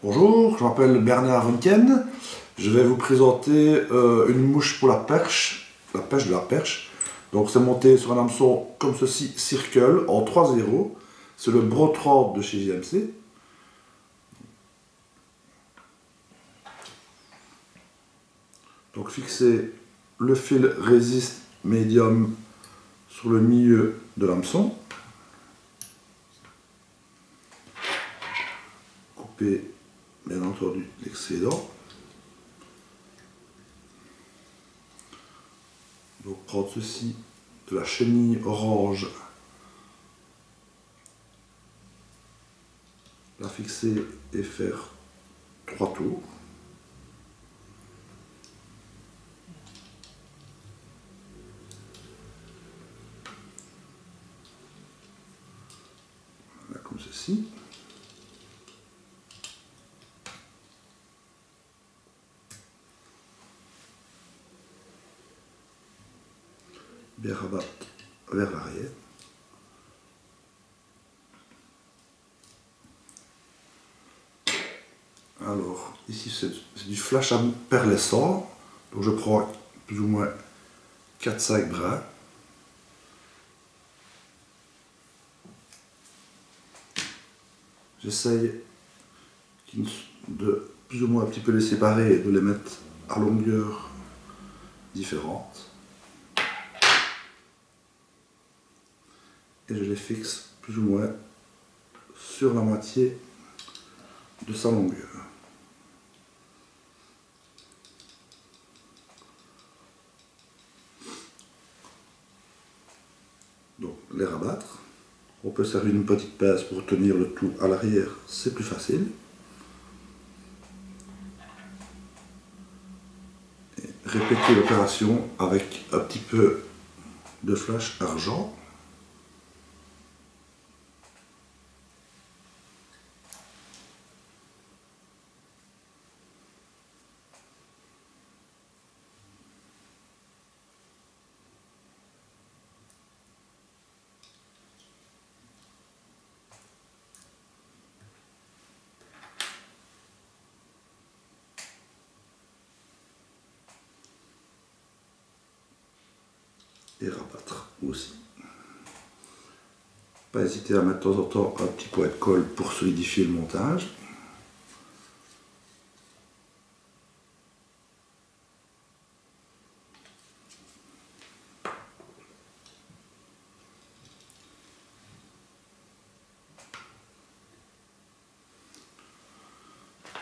Bonjour, je m'appelle Bernard Runken. Je vais vous présenter une mouche pour la perche, la pêche de la perche. Donc c'est monté sur un hameçon comme ceci, Circle, en 3-0. C'est le Bro 30 de chez JMC. Donc fixez le fil résiste médium sur le milieu de l'hameçon. Coupez bien entendu l'excédent. Donc prendre ceci de la chenille orange, la fixer et faire 3 tours. Voilà, comme ceci. Bien rabattre vers l'arrière. Alors, ici c'est du flash à bout perlescent. Donc je prends plus ou moins 4-5 brins. J'essaye de plus ou moins un petit peu les séparer et de les mettre à longueur différente. Et je les fixe plus ou moins sur la moitié de sa longueur. Donc les rabattre. On peut servir une petite pince pour tenir le tout à l'arrière, c'est plus facile. Et répéter l'opération avec un petit peu de flash argent. Et rabattre aussi. Pas hésiter à mettre de temps en temps un petit point de colle pour solidifier le montage.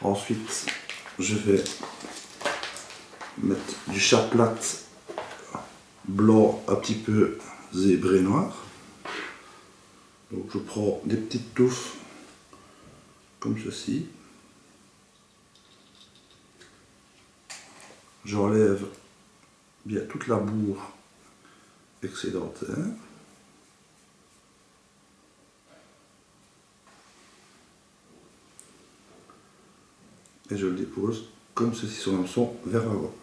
Ensuite, je vais mettre du chaplate blanc un petit peu zébré noir. Donc je prends des petites touffes comme ceci. J'enlève bien toute la bourre excédentaire. Et je le dépose comme ceci sur l'hameçon vers l'avant.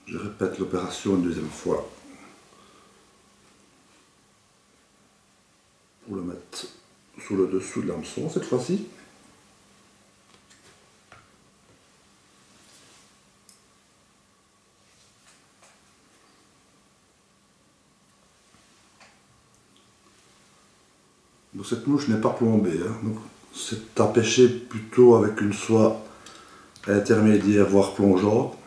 Je répète l'opération une deuxième fois pour le mettre sous le dessous de l'hameçon cette fois-ci. Donc cette mouche n'est pas plombée, hein. C'est à pêcher plutôt avec une soie intermédiaire voire plongeante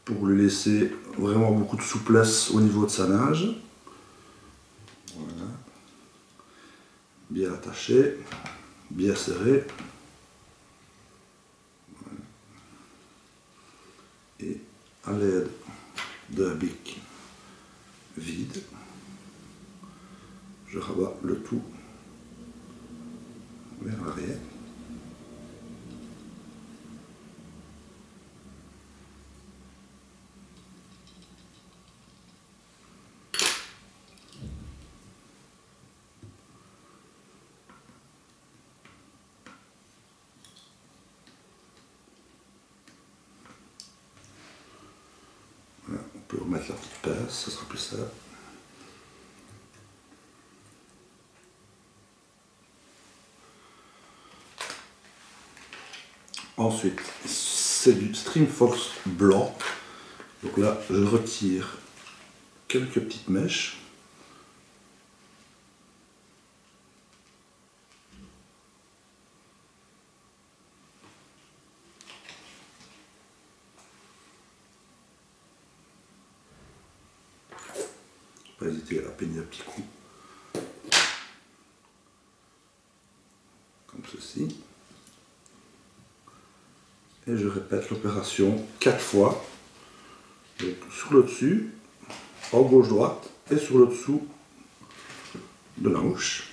pour lui laisser vraiment beaucoup de souplesse au niveau de sa nage. Voilà. Bien attaché, bien serré. Voilà. Et à l'aide d'un bic vide, je rabats le tout vers l'arrière. peut remettre la petite pince, ça sera plus simple. Ensuite, c'est du Streamfox blanc. Donc là, je retire quelques petites mèches. Pas hésiter à peigner un petit coup. Comme ceci. Et je répète l'opération 4 fois. Donc sur le dessus, en gauche-droite, et sur le dessous de la mouche.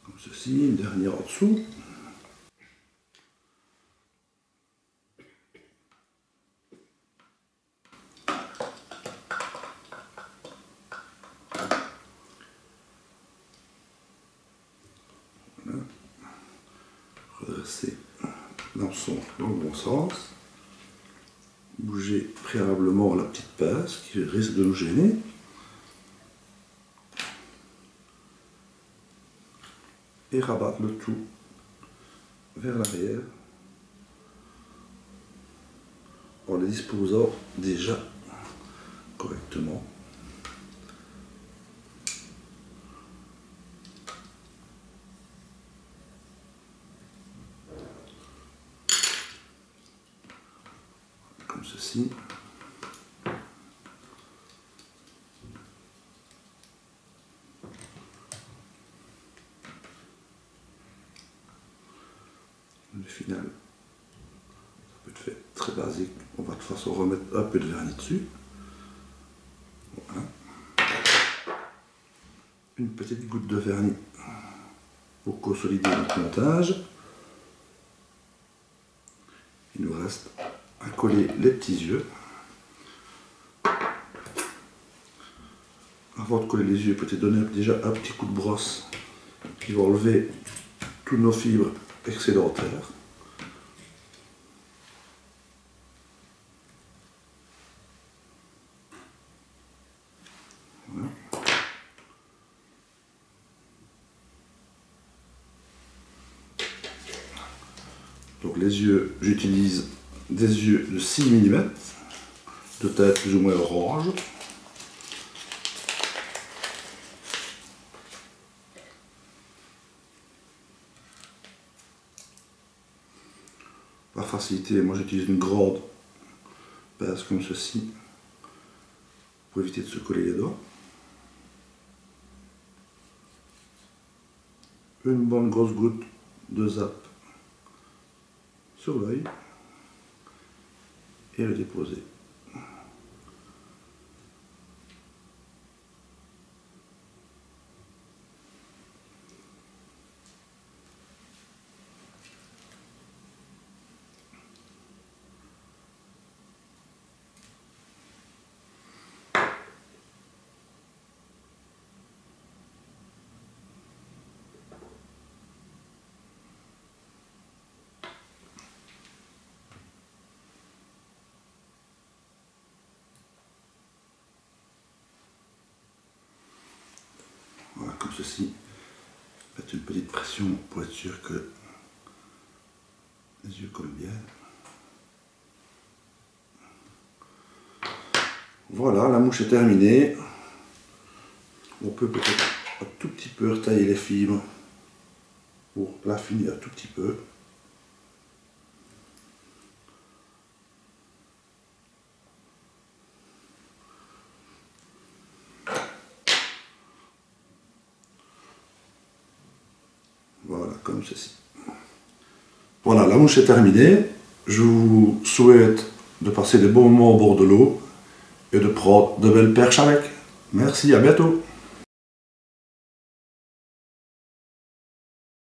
Comme ceci, une dernière en dessous. Voilà. Redresser l'hameçon dans le bon sens. Bouger préalablement la petite pince qui risque de nous gêner. Et rabattre le tout vers l'arrière en les disposant déjà correctement. Comme ceci. Le final, ça peut être fait très basique. On va de toute façon remettre un peu de vernis dessus. Voilà. Une petite goutte de vernis pour consolider notre montage. Il nous reste à coller les petits yeux. Avant de coller les yeux, peut-être donner déjà un petit coup de brosse qui va enlever toutes nos fibres excédentaires. Voilà. Donc les yeux, j'utilise des yeux de 6 mm, de teinte plus ou moins orange. Par facilité, moi j'utilise une grande pince comme ceci pour éviter de se coller les doigts. Une bonne grosse goutte de zap sur l'œil et le déposer. Voilà, comme ceci. Faites une petite pression pour être sûr que les yeux collent bien. Voilà, la mouche est terminée. On peut peut-être un tout petit peu retailler les fibres pour l'affiner un tout petit peu. Voilà, comme ceci. Voilà, la mouche est terminée. Je vous souhaite de passer des bons moments au bord de l'eau et de prendre de belles perches avec. Merci, à bientôt.